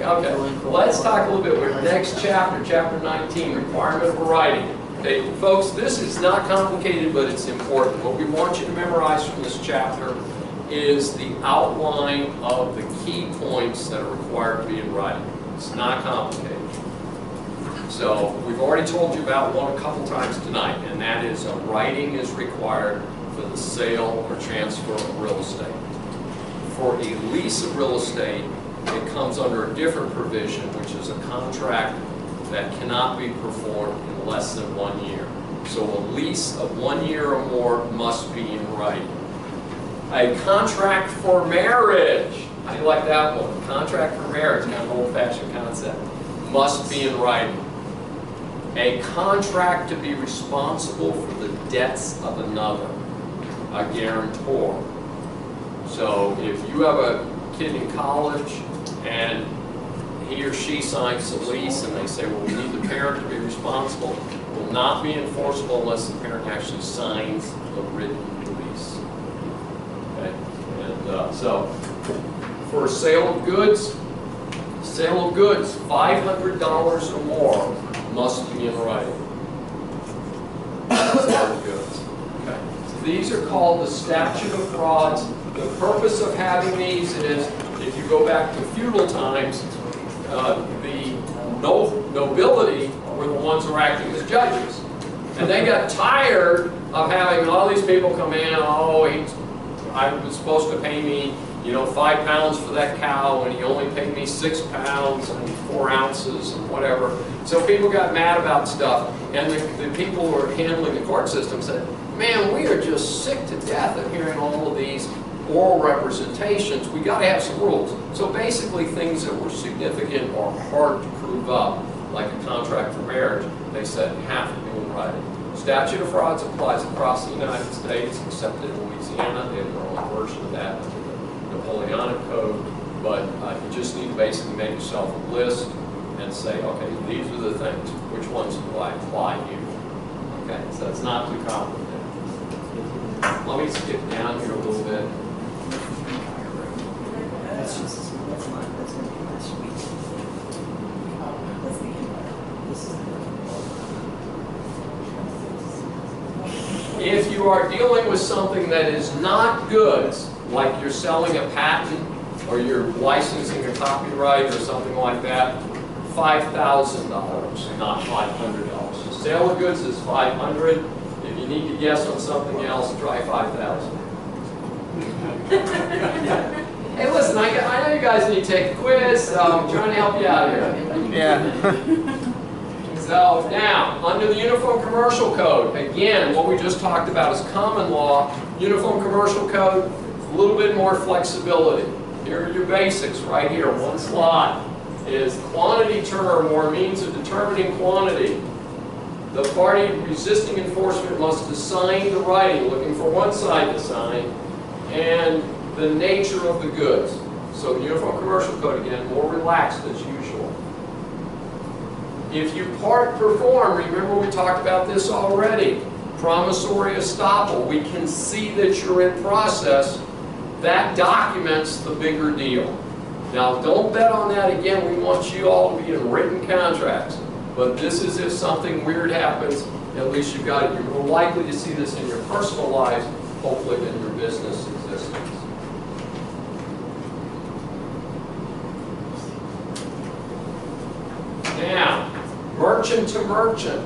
Okay, let's talk a little bit with next chapter, chapter 19, requirement for writing. Okay, folks, this is not complicated, but it's important. What we want you to memorize from this chapter is the outline of the key points that are required to be in writing. It's not complicated. So we've already told you about one a couple times tonight, and that is a writing is required for the sale or transfer of real estate. For a lease of real estate, it comes under a different provision, which is a contract that cannot be performed in less than 1 year. So a lease of 1 year or more must be in writing. A contract for marriage, how do you like that one? Contract for marriage, kind of old-fashioned concept, must be in writing. A contract to be responsible for the debts of another, a guarantor. So if you have a kid in college and he or she signs a lease and they say, well, we need the parent to be responsible, it will not be enforceable unless the parent actually signs the written lease. Okay? And so for sale of goods, $500 or more must be in writing. Sale of goods. Okay. So these are called the statute of frauds. The purpose of having these is, if you go back to feudal times, the nobility were the ones who were acting as judges. And they got tired of having all these people come in, oh, I was supposed to pay me, you know, 5 pounds for that cow, and he only paid me 6 pounds and 4 ounces and whatever. So people got mad about stuff, and the people who were handling the court system said, man, we are just sick to death of hearing all of these oral representations. We got to have some rules. So basically things that were significant or hard to prove up, like a contract for marriage, they said have to be in writing. Statute of frauds applies across the United States, except in Louisiana. They have their own version of that under the Napoleonic Code. But you just need to basically make yourself a list and say, okay, these are the things. Which ones do I apply here? Okay, so it's not too complicated. Let me skip down here a little bit. If you are dealing with something that is not goods, like you're selling a patent or you're licensing a copyright or something like that, $5,000, not $500. The sale of goods is $500. If you need to guess on something else, try $5,000. Hey, listen, I know you guys need to take a quiz, so I'm trying to help you out here. Yeah. So now, under the Uniform Commercial Code, again, what we just talked about is common law. Uniform Commercial Code, a little bit more flexibility. Here are your basics right here. One slide is quantity term or means of determining quantity. The party resisting enforcement must assign the writing, looking for one side to sign, and the nature of the goods. So the Uniform Commercial Code, again, more relaxed as usual. If you part perform, remember we talked about this already, promissory estoppel, we can see that you're in process, that documents the bigger deal. Now don't bet on that again, we want you all to be in written contracts, but this is if something weird happens, at least you've got it. You're more likely to see this in your personal lives, hopefully than your business existence. Now, merchant to merchant.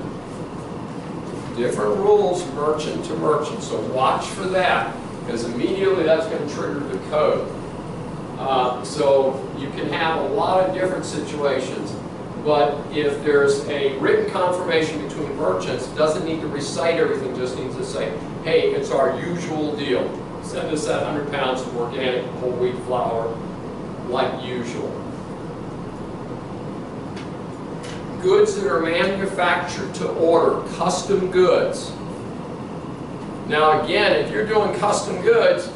Different rules, merchant to merchant. So watch for that, because immediately that's going to trigger the code. So you can have a lot of different situations, but if there's a written confirmation between merchants, it doesn't need to recite everything, just needs to say, hey, it's our usual deal. Send us that 100 pounds of organic whole wheat flour like usual. Goods that are manufactured to order, custom goods. Now again, if you're doing custom goods,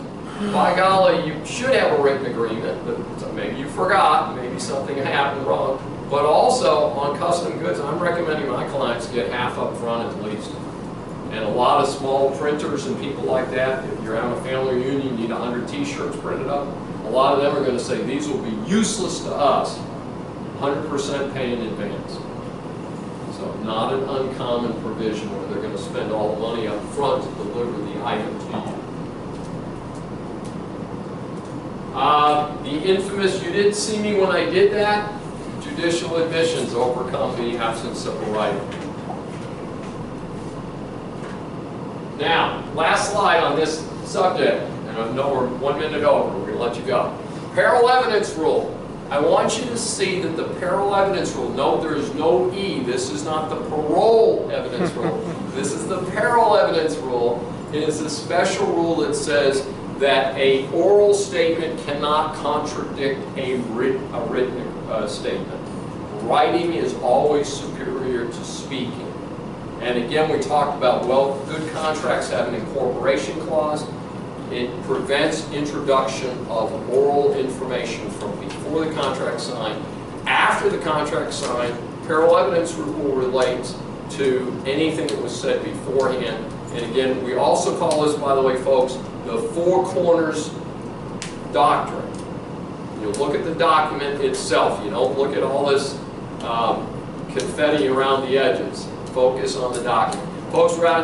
by golly, you should have a written agreement, but maybe you forgot, maybe something happened wrong. But also, on custom goods, I'm recommending my clients get half up front at least. And a lot of small printers and people like that, if you're having a family reunion, you need 100 t-shirts printed up, a lot of them are going to say, these will be useless to us 100% pay in advance. So not an uncommon provision where they're going to spend all the money up front to deliver the item to you. The infamous, you didn't see me when I did that, judicial admissions overcome the absence of a writing. Now, last slide on this subject, and I know we're 1 minute over, we're going to let you go. Parole evidence rule. I want you to see that the parole evidence rule, no, there is no E. This is not the parole evidence rule. This is the parole evidence rule. It is a special rule that says that an oral statement cannot contradict a written statement. Writing is always superior to speaking. And again, we talked about, well, good contracts have an incorporation clause. It prevents introduction of oral information from before the contract signed. After the contract signed, parole evidence rule relates to anything that was said beforehand. And again, we also call this, by the way, folks, the Four Corners Doctrine. You look at the document itself. You don't look at all this confetti around the edges. Focus on the document. Folks, we're out